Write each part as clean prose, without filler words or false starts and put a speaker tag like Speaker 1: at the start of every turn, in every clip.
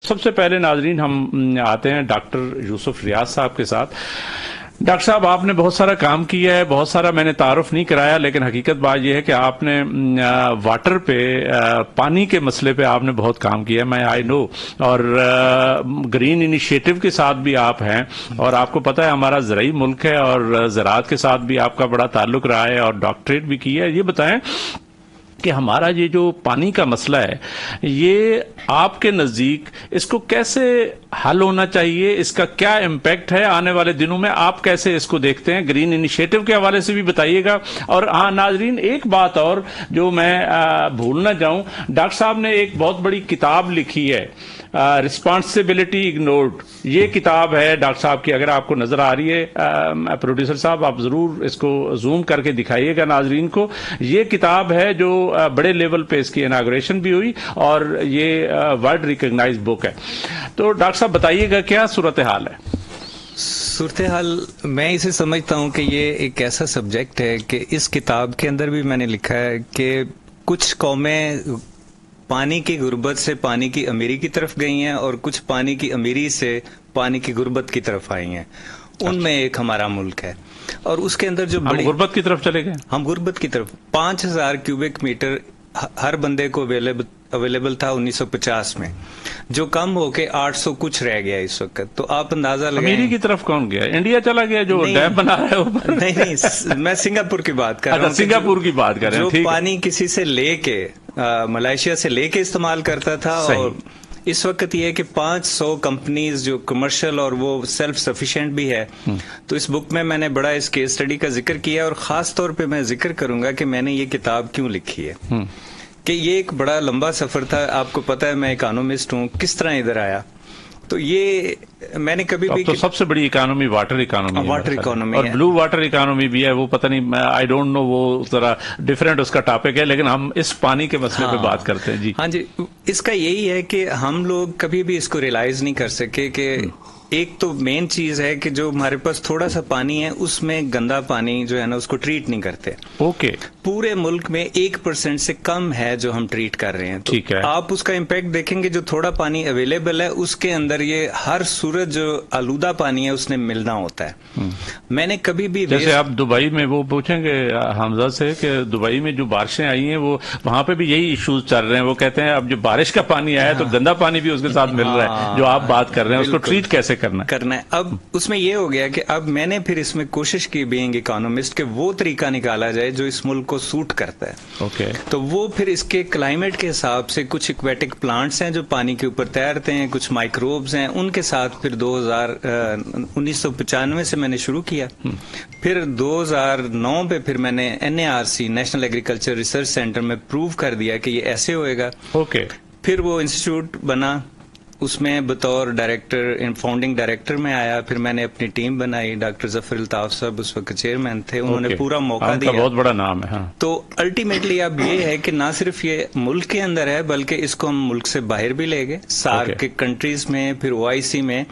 Speaker 1: سب سے پہلے ناظرین ہم آتے ہیں ڈاکٹر یوسف ریاض صاحب کے ساتھ. ڈاکٹر صاحب آپ نے بہت سارا کام کیا ہے, بہت سارا میں نے تعارف نہیں کرایا, لیکن حقیقت بات یہ ہے کہ آپ نے واٹر پہ, پانی کے مسئلے پہ آپ نے بہت کام کیا ہے, میں آئی نو. اور گرین انیشیٹو کے ساتھ بھی آپ ہیں, اور آپ کو پتہ ہے ہمارا زرعی ملک ہے اور زراعت کے ساتھ بھی آپ کا بڑا تعلق رہا ہے اور ڈاکٹریٹ بھی کی ہے. یہ بتائیں کہ ہمارا یہ جو پانی کا مسئلہ ہے, یہ آپ کے نزدیک اس کو کیسے حل ہونا چاہیے, اس کا کیا امپیکٹ ہے آنے والے دنوں میں, آپ کیسے اس کو دیکھتے ہیں؟ گرین انیشیٹو کے حوالے سے بھی بتائیے گا. اور ہاں ناظرین, ایک بات اور جو میں بھول نہ جاؤں, ڈاکٹر صاحب نے ایک بہت بڑی کتاب لکھی ہے, رسپانسبلٹی اگنورڈ. یہ کتاب ہے ڈاکٹر صاحب کی, اگر آپ کو نظر آ رہی ہے پروڈیوسر صاحب, آپ ضرور اس کو زوم کر کے دکھائیے گا ناظرین کو. یہ کتاب ہے جو بڑے لیول پہ اس کی اناگوریشن بھی ہوئی, اور یہ ورلڈ ریکگنائز بک ہے. تو ڈاکٹر صاحب بتائیے گا کیا صورتحال ہے؟
Speaker 2: صورتحال میں اسے سمجھتا ہوں کہ یہ ایک ایسا سبجیکٹ ہے کہ اس کتاب کے اندر بھی میں نے لکھا ہے کہ کچھ قومیں پانی کی غربت سے پانی کی امیری کی طرف گئی ہیں, اور کچھ پانی کی امیری سے پانی کی غربت کی طرف آئی ہیں. ان میں ایک ہمارا ملک ہے, اور اس کے اندر جو
Speaker 1: ہم غربت کی طرف چلے گئے.
Speaker 2: ہم غربت کی طرف 5000 کیوبک میٹر ہر بندے کو اویلیبل تھا 1950 میں, جو کم ہو کے 800 کچھ رہ گیا اس وقت. تو آپ اندازہ لگائیں.
Speaker 1: امیری کی طرف کون گیا؟ انڈیا چلا گیا جو ڈیم بنا رہا ہے اوپر.
Speaker 2: نہیں, میں سنگاپور کی بات کر رہا ہوں.
Speaker 1: سنگاپور کی بات کر رہے ہیں.
Speaker 2: جو پانی کسی سے لے کے, ملائیشیا سے لے کے استعمال کرتا تھا, اور اس وقت یہ ہے کہ 500 کمپنیز جو کمرشل اور وہ سیلف سفیشینٹ بھی ہے. تو اس بک میں نے بڑا اس کیس اسٹڈی کا ذکر کیا, اور خاص طور پہ میں ذکر کروں گا کہ میں نے یہ کتاب کیوں لکھی ہے. کہ یہ ایک بڑا لمبا سفر تھا. آپ کو پتا ہے میں اکانومسٹ ہوں, کس طرح ادھر آیا. تو یہ میں نے کبھی بھی,
Speaker 1: تو سب سے بڑی اکانومی واٹر اکانومی, اور بلو واٹر اکانومی بھی ہے. وہ پتہ نہیں, آئی ڈونٹ نو, وہ ذرا ڈفرینٹ اس کا ٹاپک ہے, لیکن ہم اس پانی کے مسئلے پہ بات کرتے ہیں. جی
Speaker 2: ہاں جی, اس کا یہی ہے کہ ہم لوگ کبھی بھی اس کو ریلائز نہیں کر سکے کہ ایک تو مین چیز ہے کہ جو ہمارے پاس تھوڑا سا پانی ہے اس میں گندا پانی جو ہے نا اس کو ٹریٹ نہیں کرتے.
Speaker 1: اوکے.
Speaker 2: پورے ملک میں 1% سے کم ہے جو ہم ٹریٹ کر رہے ہیں.
Speaker 1: ٹھیک ہے.
Speaker 2: آپ اس کا امپیکٹ دیکھیں گے, جو تھوڑا پانی اویلیبل ہے اس کے اندر یہ ہر صورت جو آلودہ پانی ہے اس نے ملنا ہوتا ہے. میں نے کبھی بھی,
Speaker 1: جیسے آپ دبئی میں وہ پوچھیں گے حمزہ سے کہ دبئی میں جو بارشیں آئی ہیں وہ وہاں پہ بھی یہی ایشوز چل رہے ہیں. وہ کہتے ہیں اب جو بارش کا پانی آیا ہے تو گندا پانی بھی اس کے ساتھ مل رہا ہے. جو آپ بات کر رہے ہیں اس کو ٹریٹ کیسے کرنا ہے.
Speaker 2: اب اس میں یہ ہو گیا کہ اب میں نے پھر اس میں کوشش کی بینگ اکانومسٹ کہ وہ طریقہ نکالا جائے جو اس ملک کو سوٹ کرتا ہے.
Speaker 1: اوکے.
Speaker 2: تو وہ پھر اس کے کلائمیٹ کے حساب سے کچھ ایکویٹک پلانٹس ہیں جو پانی کے اوپر تیرتے ہیں, کچھ مائکروبز ہیں, ان کے ساتھ پھر 1995 سے میں نے شروع کیا. پھر 2009 پہ پھر میں نے NARC national agriculture research centre میں پروو کر دیا کہ یہ ایسے ہوئے گا.
Speaker 1: اوکے.
Speaker 2: پھر وہ انسٹیٹیوٹ بنا, اس میں بطور ڈائریکٹر, فاؤنڈنگ ڈائریکٹر میں آیا. پھر میں نے اپنی ٹیم بنائی, ڈاکٹر ظفر الطاف صاحب اس وقت چیئرمین تھے, انہوں نے پورا موقع دیا.
Speaker 1: بہت بڑا نام ہے.
Speaker 2: تو الٹیمیٹلی اب یہ ہے کہ نہ صرف یہ ملک کے اندر ہے بلکہ اس کو ہم ملک سے باہر بھی لے گئے, سارک کے کنٹریز میں, پھر OIC میں.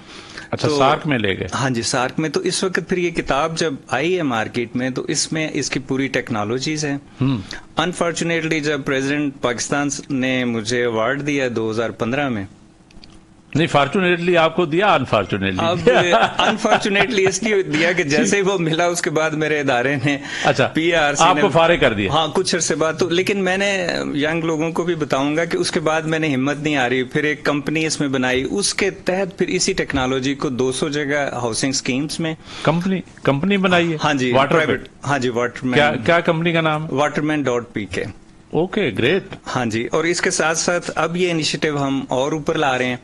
Speaker 1: اچھا, سارک میں لے گئے.
Speaker 2: ہاں جی, سارک میں. تو اس وقت پھر یہ کتاب جب آئی ہے مارکیٹ میں تو اس میں اس کی پوری ٹیکنالوجیز ہیں. انفارچونیٹلی جب پریزیڈنٹ پاکستان نے مجھے ایوارڈ دیا 2015 میں,
Speaker 1: نہیں فارچونیٹلی آپ کو دیا, انفارچونیٹلی
Speaker 2: اب انفارچونیٹلی اس لیے دیا کہ جیسے ہی وہ ملا اس کے بعد میرے ادارے نے PRC
Speaker 1: آپ کو فارغ کر دیا.
Speaker 2: ہاں, کچھ عرصے بعد. تو لیکن میں نے ینگ لوگوں کو بھی بتاؤں گا کہ اس کے بعد میں نے ہمت نہیں آ رہی, پھر ایک کمپنی اس میں بنائی, اس کے تحت پھر اسی ٹیکنالوجی کو 200 جگہ ہاؤسنگ اسکیمز میں
Speaker 1: کمپنی بنائی ہے.
Speaker 2: ہاں جی,
Speaker 1: واٹر.
Speaker 2: ہاں جی, واٹرمین.
Speaker 1: کیا کمپنی کا نام؟
Speaker 2: waterman.pk.
Speaker 1: Okay, great.
Speaker 2: ہاں جی, اور اس کے ساتھ ساتھ اب یہ انیشیٹو ہم اور اوپر لا رہے ہیں.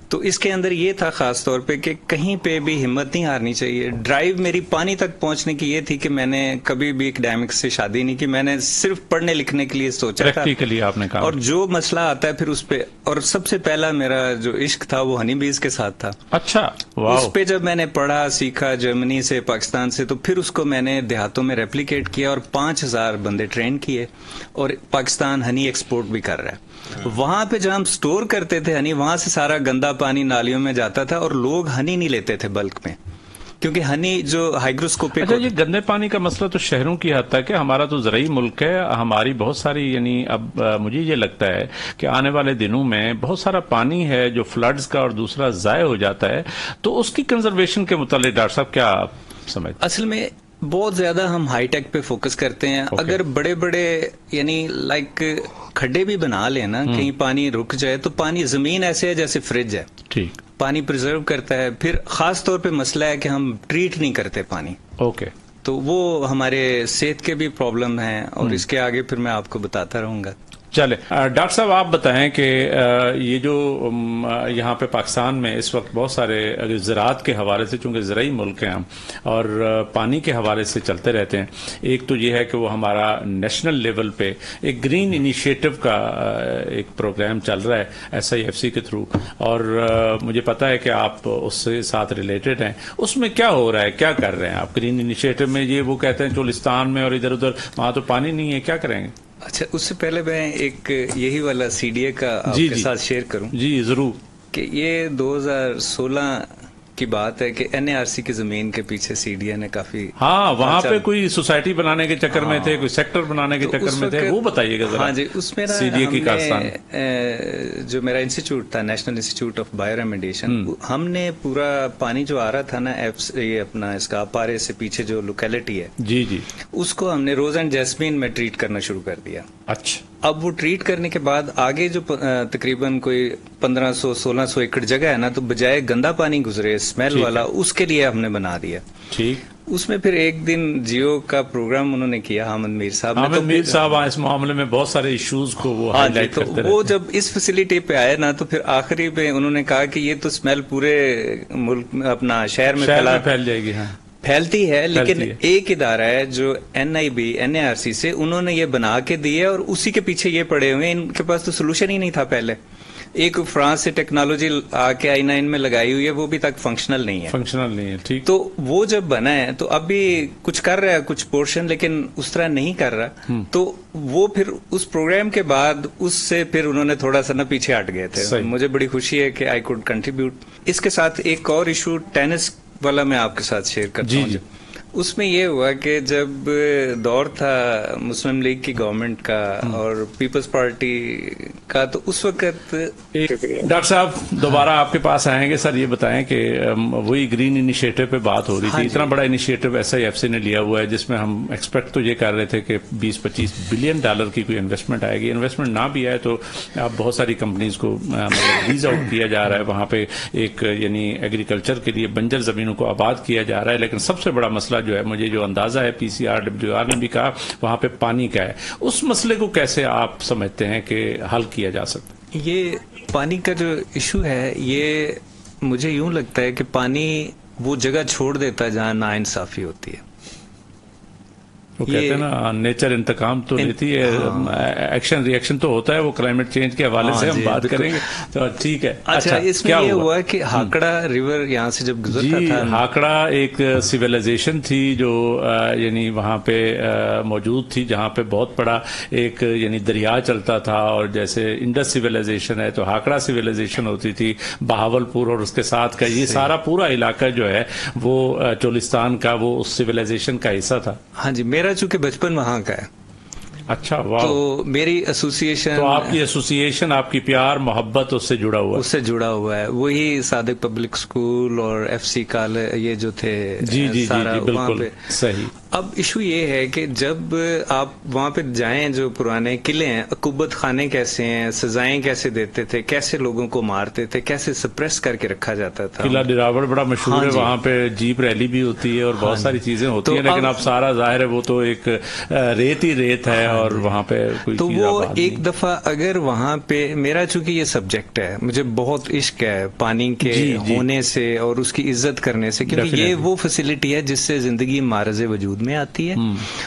Speaker 2: تو اس کے اندر یہ تھا خاص طور پہ کہ کہیں پہ بھی ہمت نہیں ہارنی چاہیے. ڈرائیو میری پانی تک پہنچنے کی یہ تھی کہ میں نے کبھی بھی اکیڈیمکس سے شادی نہیں کی, میں نے صرف پڑھنے لکھنے کے لیے سوچا تھا.
Speaker 1: پریکٹیکلی آپ نے کہا.
Speaker 2: اور جو مسئلہ آتا ہے پھر اس پہ, اور سب سے پہلا میرا جو عشق تھا وہ ہنی بیز کے ساتھ تھا.
Speaker 1: اچھا, واو.
Speaker 2: اس پہ جب میں نے پڑھا, سیکھا جرمنی سے, پاکستان سے, تو پھر اس کو میں نے دیہاتوں میں ریپلیکیٹ کیا اور 5000 بندے ٹرین کیے, اور پاکستان ہنی ایکسپورٹ بھی کر رہا ہے. وہاں پہ جہاں ہم سٹور کرتے تھے ہنی, وہاں سے سارا گندا پانی نالیوں میں جاتا تھا اور لوگ ہنی نہیں لیتے تھے بلک میں. کیونکہ ہنی جو ہائیگروسکوپک.
Speaker 1: اچھا یہ گندے پانی کا مسئلہ تو شہروں کی حد تک ہے, ہمارا تو زرعی ملک ہے, ہماری بہت ساری یعنی اب مجھے یہ لگتا ہے کہ آنے والے دنوں میں بہت سارا پانی ہے جو فلڈز کا اور دوسرا ضائع ہو جاتا ہے, تو اس کی کنزرویشن کے متعلق ڈاکٹر صاحب کیا سمجھتے؟
Speaker 2: اصل میں بہت زیادہ ہم ہائی ٹیک پہ فوکس کرتے ہیں. اگر بڑے بڑے یعنی لائک کھڈے بھی بنا لیں نا, کہیں پانی رک جائے تو پانی زمین ایسے ہے جیسے فریج ہے,
Speaker 1: ٹھیک,
Speaker 2: پانی پرزرو کرتا ہے. پھر خاص طور پہ مسئلہ ہے کہ ہم ٹریٹ نہیں کرتے پانی,
Speaker 1: اوکے,
Speaker 2: تو وہ ہمارے صحت کے بھی پرابلم ہیں, اور اس کے آگے پھر میں آپ کو بتاتا رہوں گا.
Speaker 1: چلے ڈاکٹر صاحب آپ بتائیں کہ یہ جو یہاں پہ پاکستان میں اس وقت بہت سارے زراعت کے حوالے سے, چونکہ زرعی ملک ہیں ہم اور پانی کے حوالے سے چلتے رہتے ہیں, ایک تو یہ ہے کہ وہ ہمارا نیشنل لیول پہ ایک گرین انیشیٹو کا ایک پروگرام چل رہا ہے SIFC کے تھرو, اور مجھے پتا ہے کہ آپ اس سے ساتھ ریلیٹڈ ہیں. اس میں کیا ہو رہا ہے, کیا کر رہے ہیں آپ گرین انیشیٹو میں؟ یہ وہ کہتے ہیں چولستان میں اور ادھر ادھر وہاں تو پانی نہیں ہے, کیا کریں گے؟
Speaker 2: اچھا, اس سے پہلے میں ایک یہی والا CDA کا آپ کے ساتھ شیئر کروں.
Speaker 1: جی ضرور.
Speaker 2: کہ یہ 2016 کی بات ہے کہ NARC کی زمین کے پیچھے CDA نے کافی,
Speaker 1: ہاں وہاں پہ کوئی سوسائٹی بنانے کے چکر میں تھے, کوئی سیکٹر بنانے کے چکر میں تھے, وہ بتائیے گا ذرا.
Speaker 2: ہاں جی, اس میں
Speaker 1: CDA کی کارستان
Speaker 2: جو میرا انسٹیٹیوٹ تھا, national institute of bio remediation, ہم نے پورا پانی جو آ رہا تھا نا یہ اپنا اس کا اپارے سے پیچھے جو لوکیلٹی ہے,
Speaker 1: جی جی,
Speaker 2: اس کو ہم نے روز اینڈ جیسمین میں ٹریٹ کرنا شروع کر دیا.
Speaker 1: اچھا,
Speaker 2: اب وہ ٹریٹ کرنے کے بعد آگے جو تقریباً کوئی 1500-1600 ایکڑ جگہ ہے نا, تو بجائے گندا پانی گزرے اسمیل والا, اس کے لیے ہم نے بنا دیا.
Speaker 1: ٹھیک.
Speaker 2: اس میں پھر ایک دن جیو کا پروگرام انہوں نے کیا, حامد میر صاحب نے.
Speaker 1: حامد میر صاحب اس معاملے میں بہت سارے ایشوز کو وہ ہائی لائٹ کرتے رہتے ہیں.
Speaker 2: وہ جب اس فیسلٹی پہ آئے نا, تو پھر آخری پہ انہوں نے کہا کہ یہ تو اسمیل پورے ملک اپنا شہر میں
Speaker 1: پھیل جائے گی. ہاں
Speaker 2: پھیلتی ہے, لیکن ایک ادارہ ہے جو NARC سے, انہوں نے یہ بنا کے دی ہے, اور اسی کے پیچھے یہ پڑے ہوئے ہیں. ان کے پاس تو سولوشن ہی نہیں تھا پہلے. ایک فرانس سے ٹیکنالوجی آ کے I9 میں لگائی ہوئی ہے, وہ بھی تک فنکشنل نہیں ہے. ٹھیک. تو وہ جب بنا ہے تو اب بھی کچھ کر رہا ہے, کچھ پورشن, لیکن اس طرح نہیں کر رہا. تو وہ پھر اس پروگرام کے بعد اس سے پھر انہوں نے تھوڑا سا نا پیچھے ہٹ گئے تھے. مجھے بڑی خوشی ہے کہ آئی کوڈ کنٹریبیوٹ. اس کے ساتھ ایک اور ایشو ٹینس والا میں آپ کے ساتھ شیئر کرتا ہوں. اس میں یہ ہوا کہ جب دور تھا مسلم لیگ کی گورنمنٹ کا اور پیپلز پارٹی کا, تو اس وقت
Speaker 1: ڈاکٹر صاحب دوبارہ آپ کے پاس آئیں گے. سر یہ بتائیں کہ وہی گرین انیشیٹو پہ بات ہو رہی تھی. اتنا بڑا انیشیٹو SIFC نے لیا ہوا ہے, جس میں ہم ایکسپیکٹ تو یہ کر رہے تھے کہ $20-25 بلین کی کوئی انویسٹمنٹ آئے گی. انویسٹمنٹ نہ بھی آئے تو اب بہت ساری کمپنیز کو لیز آؤٹ کیا جا رہا ہے, وہاں پہ ایک یعنی ایگریکلچر کے لیے بنجر زمینوں کو آباد کیا جا رہا ہے. لیکن سب سے بڑا مسئلہ جو ہے, مجھے جو اندازہ ہے PCR WR نے بھی کہا, وہاں پہ پانی کا ہے. اس مسئلے کو کیسے آپ سمجھتے ہیں کہ حل کیا جا سکتا ہے؟
Speaker 2: یہ پانی کا جو ایشو ہے, یہ مجھے یوں لگتا ہے کہ پانی وہ جگہ چھوڑ دیتا ہے جہاں ناانصافی ہوتی ہے.
Speaker 1: وہ کہتے ہیں نا نیچر انتقام تو لیتی ہے, ایکشن ری ایکشن تو ہوتا ہے. وہ کلائمیٹ چینج کے حوالے سے ہم بات کریں گے, تو ٹھیک ہے.
Speaker 2: اچھا, اس میں یہ ہوا کہ ہاکڑا ریور یہاں سے جب گزرتا تھا,
Speaker 1: ہاکڑا ایک سویلائزیشن تھی جو یعنی وہاں پہ موجود تھی, جہاں پہ بہت بڑا ایک یعنی دریا چلتا تھا, اور جیسے انڈس سویلائزیشن ہے تو ہاکڑا سویلائزیشن ہوتی تھی. بہاولپور اور اس کے ساتھ کا یہ سارا پورا علاقہ جو ہے وہ چولستان کا, وہ اس سویلائزیشن کا حصہ تھا.
Speaker 2: ہاں جی, میرا چونکہ بچپن وہاں کا ہے.
Speaker 1: اچھا, واہ.
Speaker 2: تو میری ایسوسیشن,
Speaker 1: تو آپ کی ایسوسیشن, آپ کی پیار محبت اس سے جڑا ہوا ہے.
Speaker 2: اس سے جڑا ہوا ہے. وہی صادق پبلک اسکول اور FC کالج یہ جو تھے,
Speaker 1: جی جی جی بالکل صحیح.
Speaker 2: اب ایشو یہ ہے کہ جب آپ وہاں پہ جائیں, جو پرانے قلعے ہیں, عقوبت خانے کیسے ہیں, سزائیں کیسے دیتے تھے, کیسے لوگوں کو مارتے تھے, کیسے سپریس کر کے رکھا جاتا تھا.
Speaker 1: قلعہ ڈراوڑ بڑا مشہور ہے, وہاں پہ جیپ ریلی بھی ہوتی ہے اور بہت ساری چیزیں ہوتی ہیں, لیکن اب سارا ظاہر ہے وہ تو ایک ریت ہی ریت ہے, اور وہاں پہ کوئی
Speaker 2: تو وہ ایک دفعہ اگر وہاں پہ, میرا چونکہ یہ سبجیکٹ ہے, مجھے بہت عشق ہے پانی کے ہونے سے اور اس کی عزت کرنے سے, کیونکہ یہ وہ فیسلٹی ہے جس سے زندگی معرض وجود میں آتی ہے,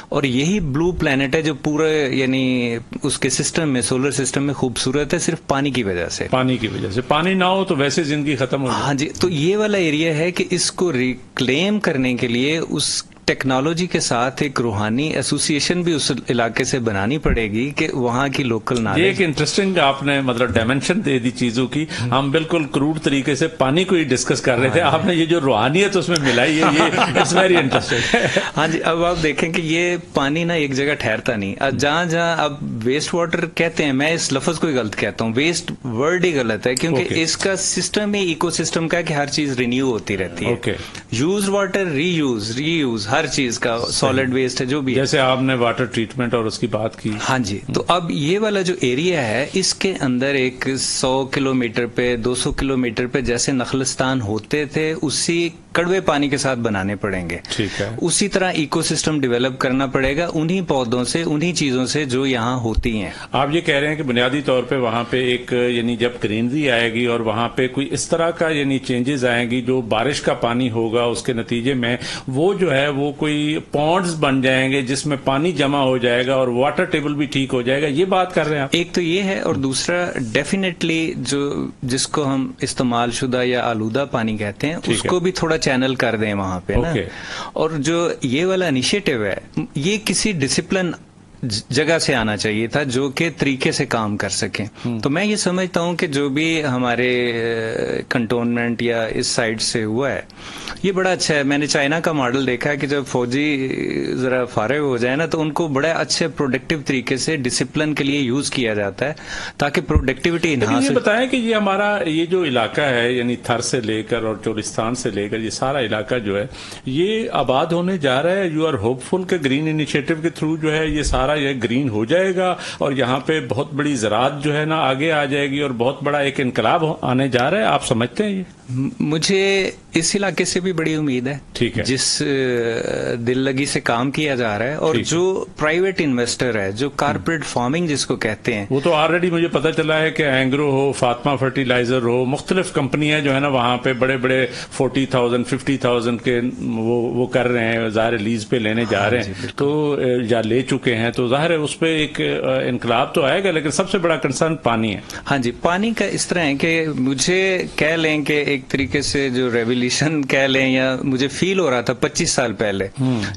Speaker 2: اور یہی بلو پلانٹ ہے جو پورے یعنی اس کے سسٹم میں, سولر سسٹم میں خوبصورت ہے صرف پانی کی وجہ سے.
Speaker 1: پانی کی وجہ سے, پانی نہ ہو تو ویسے زندگی ختم ہو جائے.
Speaker 2: ہاں جی, تو یہ والا ایریا ہے کہ اس کو ریکلیم کرنے کے لیے اس ٹیکنالوجی کے ساتھ ایک روحانی ایسوسیشن بھی اس علاقے سے بنانی پڑے گی کہ وہاں کی لوکل نالج.
Speaker 1: یہ ایک انٹرسٹنگ آپ نے مطلب ڈائمینشن دے دی چیزوں کی. ہم بالکل کروڈ طریقے سے پانی کو ہی ڈسکس کر رہے تھے, آپ نے یہ جو روحانیت اس میں ملائی ہے, یہ اٹس ویری انٹرسٹنگ.
Speaker 2: ہاں جی, اب آپ دیکھیں کہ یہ پانی نا ایک جگہ ٹھہرتا نہیں. جہاں جہاں اب ویسٹ واٹر کہتے ہیں, میں اس لفظ کو ہی غلط کہتا ہوں, ویسٹ ورڈ ہی غلط ہے, کیونکہ اس کا سسٹم ہی ایکو سسٹم کا کہ ہر چیز رینیو ہوتی رہتی ہے. یوز واٹر, ری یوز ہر چیز کا, سالڈ ویسٹ ہے جو بھی,
Speaker 1: جیسے آپ نے واٹر ٹریٹمنٹ اور اس کی بات کی.
Speaker 2: ہاں جی, تو اب یہ والا جو ایریا ہے اس کے اندر ایک 100 کلومیٹر پہ 200 کلومیٹر پہ جیسے نخلستان ہوتے تھے اسی کڑوے پانی کے ساتھ بنانے پڑیں گے.
Speaker 1: ٹھیک ہے,
Speaker 2: اسی طرح ایکو سسٹم ڈیولپ کرنا پڑے گا انہی پودوں سے, انہی چیزوں سے جو یہاں ہوتی ہیں.
Speaker 1: آپ یہ کہہ رہے ہیں کہ بنیادی طور پہ وہاں پہ ایک یعنی جب گرینری آئے گی اور وہاں پہ کوئی اس طرح کا یعنی چینجز آئیں گی, جو بارش کا پانی ہوگا اس کے نتیجے میں وہ جو ہے وہ کوئی پونڈز بن جائیں گے جس میں پانی جمع ہو جائے گا اور واٹر ٹیبل بھی ٹھیک ہو جائے گا, یہ بات کر رہے ہیں آپ؟
Speaker 2: ایک تو یہ ہے, اور دوسرا ڈیفینیٹلی جس کو ہم استعمال شدہ یا آلودہ پانی کہتے ہیں اس کو بھی تھوڑا چینل کر دیں وہاں پہ نا. اور جو یہ والا انیشیٹو ہے یہ کسی ڈسپلن جگہ سے آنا چاہیے تھا جو کہ طریقے سے کام کر سکیں. تو میں یہ سمجھتا ہوں کہ جو بھی ہمارے کنٹونمنٹ یا اس سائڈ سے ہوا ہے یہ بڑا اچھا ہے. میں نے چائنا کا ماڈل دیکھا ہے کہ جب فوجی ذرا فارغ ہو جائے نا تو ان کو بڑے اچھے پروڈکٹیو طریقے سے ڈسپلن کے لیے یوز کیا جاتا ہے تاکہ پروڈکٹیوٹی انہانس.
Speaker 1: یہ بتائیں کہ یہ ہمارا یہ جو علاقہ ہے یعنی تھر سے لے کر اور چولستان سے لے کر یہ سارا علاقہ جو ہے یہ آباد ہونے جا رہا ہے. یو آر ہوپ فل کہ گرین انیشیٹو کے تھرو جو ہے یہ سارا یہ گرین ہو جائے گا اور یہاں پہ بہت بڑی زراعت جو ہے نا آگے آ جائے گی اور بہت بڑا ایک انقلاب آنے جا رہا ہے, آپ سمجھتے ہیں؟ یہ
Speaker 2: مجھے اس علاقے سے بھی بڑی امید ہے.
Speaker 1: ٹھیک ہے,
Speaker 2: جس دل لگی سے کام کیا جا رہا ہے اور جو پرائیویٹ انویسٹر ہے جو کارپوریٹ فارمنگ جس کو کہتے ہیں
Speaker 1: وہ تو آلریڈی مجھے پتا چلا ہے کہ اینگرو ہو, فاطمہ فرٹیلائزر ہو, مختلف کمپنیاں جو ہے نا وہاں پہ بڑے بڑے 40,000 50,000 کے وہ کر رہے ہیں, ظاہر لیز پہ لینے جا رہے ہیں تو یا لے چکے ہیں, تو ظاہر ہے اس پہ ایک انقلاب تو آئے گا. لیکن سب سے بڑا کنسرن پانی ہے.
Speaker 2: ہاں جی, پانی کا اس طرح ہے کہ مجھے کہہ لیں کہ ایک طریقے سے جو ریولیوشن کہہ لیں یا مجھے فیل ہو رہا تھا 25 سال پہلے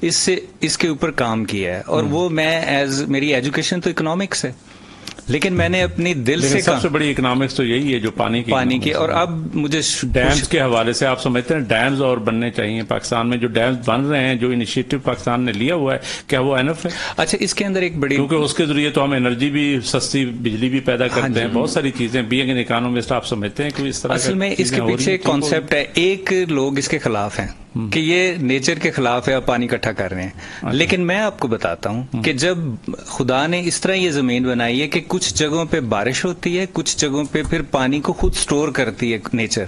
Speaker 2: اس کے اوپر کام کیا ہے. اور وہ میں میری ایجوکیشن تو اکنامکس ہے لیکن میں نے اپنی دل سے
Speaker 1: سب سے بڑی اکنامکس تو یہی ہے جو پانی کی. اور
Speaker 2: اب مجھے
Speaker 1: ڈیمز کے حوالے سے آپ سمجھتے ہیں ڈیمز اور بننے چاہیے پاکستان میں؟ جو ڈیمز بن رہے ہیں جو انیشیٹو پاکستان نے لیا ہوا ہے کیا وہ انف ہے؟
Speaker 2: اچھا, اس کے اندر ایک بڑی,
Speaker 1: کیونکہ اس کے ذریعے تو ہم انرجی بھی سستی بجلی بھی پیدا کرتے ہیں, بہت ساری چیزیں. بینگ این اکانومسٹ آپ سمجھتے ہیں کہ اس طرح
Speaker 2: اصل میں اس کے پیچھے ایک کانسیپٹ ہے. ایک لوگ اس کے خلاف ہیں کہ یہ نیچر کے خلاف ہے, آپ پانی اکٹھا کر رہے ہیں. لیکن میں آپ کو بتاتا ہوں کہ جب خدا نے اس طرح یہ زمین بنائی ہے کہ کچھ جگہوں پہ بارش ہوتی ہے, کچھ جگہوں پہ پھر پانی کو خود سٹور کرتی ہے نیچر,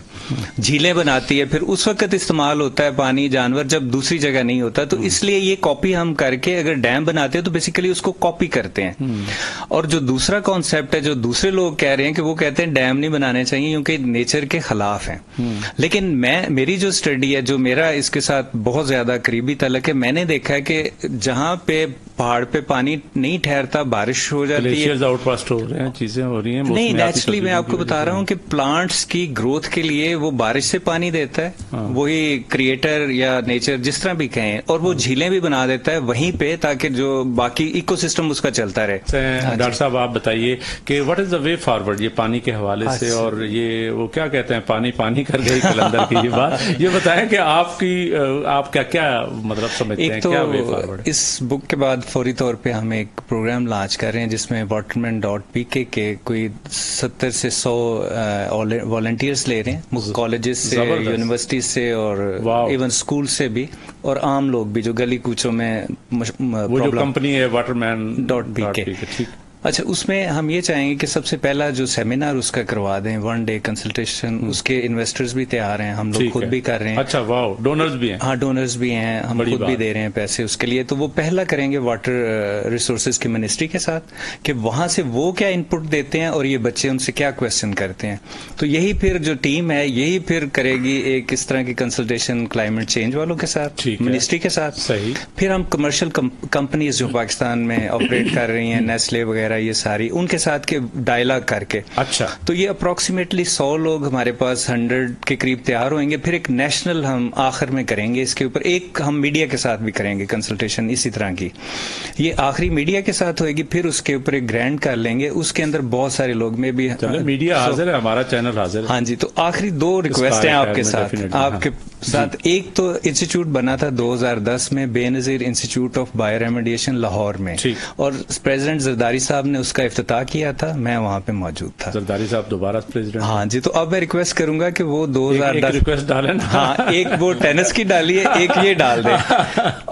Speaker 2: جھیلیں بناتی ہے, پھر اس وقت استعمال ہوتا ہے پانی جانور جب دوسری جگہ نہیں ہوتا. تو اس لیے یہ کاپی ہم کر کے اگر ڈیم بناتے ہیں تو بیسیکلی اس کو کاپی کرتے ہیں. اور جو دوسرا کانسیپٹ ہے جو دوسرے لوگ کہہ رہے ہیں کہ وہ کہتے ہیں ڈیم نہیں بنانے چاہیے کیونکہ نیچر کے خلاف ہیں. لیکن میری جو اسٹڈی ہے جو میرا اس کے ساتھ بہت زیادہ قریبی تعلق ہے, میں نے دیکھا ہے کہ جہاں پہ پہاڑ پہ پانی نہیں ٹھہرتا بارش ہو جاتی ہے,
Speaker 1: آؤٹ پاسٹ ہو رہے ہیں, چیزیں ہو رہی ہیں.
Speaker 2: نہیں, نیچرلی میں آپ کو بتا رہا ہوں کہ پلانٹس کی گروتھ کے لیے وہ بارش سے پانی دیتا ہے, وہی کریٹر یا نیچر جس طرح بھی کہیں, اور وہ جھیلیں بھی بنا دیتا ہے وہیں پہ تاکہ جو باقی ایکو سسٹم اس کا چلتا رہے.
Speaker 1: ڈاکٹر صاحب آپ بتائیے کہ what is the way forward یہ پانی کے حوالے سے, اور یہ وہ کیا کہتے ہیں پانی کر گئی کلندر کی یہ بات, یہ بتائیں کہ آپ کیا مطلب سمجھتے ہیں کیا وے فارورڈ؟
Speaker 2: اس بک کے بعد فوری طور پہ ہم ایک پروگرام لانچ کر رہے ہیں جس میں waterman.pk کے کوئی 70 سے 100 والنٹیئرس لے رہے ہیں, کالجز سے, یونیورسٹی سے اور ایون اسکول سے بھی, اور عام لوگ بھی جو گلی کوچوں میں.
Speaker 1: وہ جو کمپنی ہے waterman.pk.
Speaker 2: اچھا, اس میں ہم یہ چاہیں گے کہ سب سے پہلا جو سیمینار اس کا کروا دیں, 1 ڈے کنسلٹیشن. اس کے انویسٹرز بھی تیار ہیں, ہم لوگ خود بھی کر رہے ہیں.
Speaker 1: اچھا, واو, ڈونرز بھی ہیں؟
Speaker 2: ہاں, ڈونرز بھی ہیں, ہم خود بھی دے رہے ہیں پیسے اس کے لیے. تو وہ پہلا کریں گے واٹر ریسورسز کی منسٹری کے ساتھ کہ وہاں سے وہ کیا ان پٹ دیتے ہیں اور یہ بچے ان سے کیا کویشچن کرتے ہیں. تو یہی پھر جو ٹیم ہے یہی پھر کرے گی ایک اس طرح کی کنسلٹیشن کلائمیٹ چینج والوں کے ساتھ, منسٹری کے ساتھ.
Speaker 1: صحیح.
Speaker 2: پھر ہم کمرشل کمپنیز جو پاکستان میں آپریٹ کر رہی ہیں, نیسلے وغیرہ وغیرہ یہ ساری ان کے ساتھ کے ڈائلاگ کر کے.
Speaker 1: اچھا.
Speaker 2: تو یہ اپروکسیمیٹلی 100 لوگ ہمارے پاس 100 کے قریب تیار ہوئیں گے. پھر ایک نیشنل ہم آخر میں کریں گے اس کے اوپر. ایک ہم میڈیا کے ساتھ بھی کریں گے کنسلٹیشن اسی طرح کی. یہ آخری میڈیا کے ساتھ ہوئے گی. پھر اس کے اوپر ایک گرینڈ کر لیں گے. اس کے اندر بہت سارے لوگ میں بھی
Speaker 1: میڈیا حاضر ہے, ہمارا چینل حاضر ہے.
Speaker 2: ہاں جی. تو آخری 2 ریکویسٹ ہیں آپ کے ساتھ. آپ کے ساتھ ایک تو انسٹیٹیوٹ بنا تھا 2010 میں بے نظیر institute of bio remediation Lahore میں, اور پریزیڈنٹ زرداری صاحب نے اس کا افتتاح کیا تھا. میں وہاں پہ موجود تھا.
Speaker 1: زرداری صاحب دوبارہ پریزیڈنٹ.
Speaker 2: ہاں جی. تو اب میں ریکویسٹ کروں گا کہ وہ 2010
Speaker 1: ریکویسٹ ڈالیں.
Speaker 2: ہاں, ایک وہ ٹینس کی ڈالیے, ایک یہ ڈال دیں.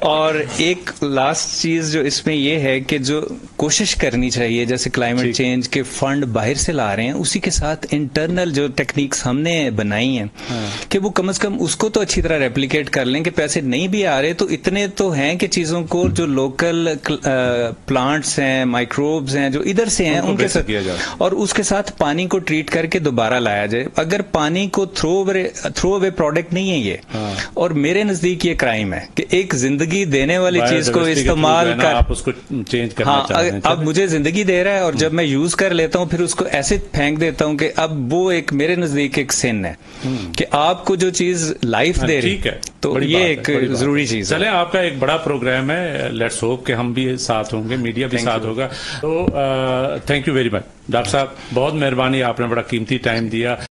Speaker 2: اور ایک لاسٹ چیز جو اس میں یہ ہے کہ جو کوشش کرنی چاہیے, جیسے کلائمیٹ چینج کے فنڈ باہر سے لا رہے ہیں, اسی کے ساتھ انٹرنل جو ٹیکنیکس ہم نے بنائی ہیں کہ وہ کم از کم اس کو تو اچھی طرح ریپلیکیٹ کر لیں. کہ پیسے نہیں بھی آ رہے تو اتنے تو ہیں کہ چیزوں کو جو لوکل پلانٹس ہیں, مائکروبز ہیں جو ادھر سے ہیں, ان کے ساتھ, اور اس کے ساتھ پانی کو ٹریٹ کر کے دوبارہ لایا جائے. اگر پانی کو تھرو اوے پروڈکٹ نہیں ہے یہ, اور میرے نزدیک یہ کرائم ہے کہ ایک زندگی دینے والی چیز کو استعمال کر
Speaker 1: آپ اس کو چینج کرنا چاہتے ہیں.
Speaker 2: اب مجھے زندگی دے رہا ہے اور جب میں یوز کر لیتا ہوں پھر اس کو ایسے پھینک دیتا ہوں کہ اب وہ ایک میرے نزدیک ایک سن ہے کہ آپ کو جو چیز لائف دے رہی ہے, تو یہ ایک ضروری چیز ہے.
Speaker 1: چلیں, آپ کا ایک بڑا پروگرام ہے, لیٹس ہوپ کہ ہم بھی ساتھ ہوں گے, میڈیا بھی ساتھ ہوگا. تو thank you very much doctor صاحب, بہت مہربانی, آپ نے بڑا قیمتی ٹائم دیا.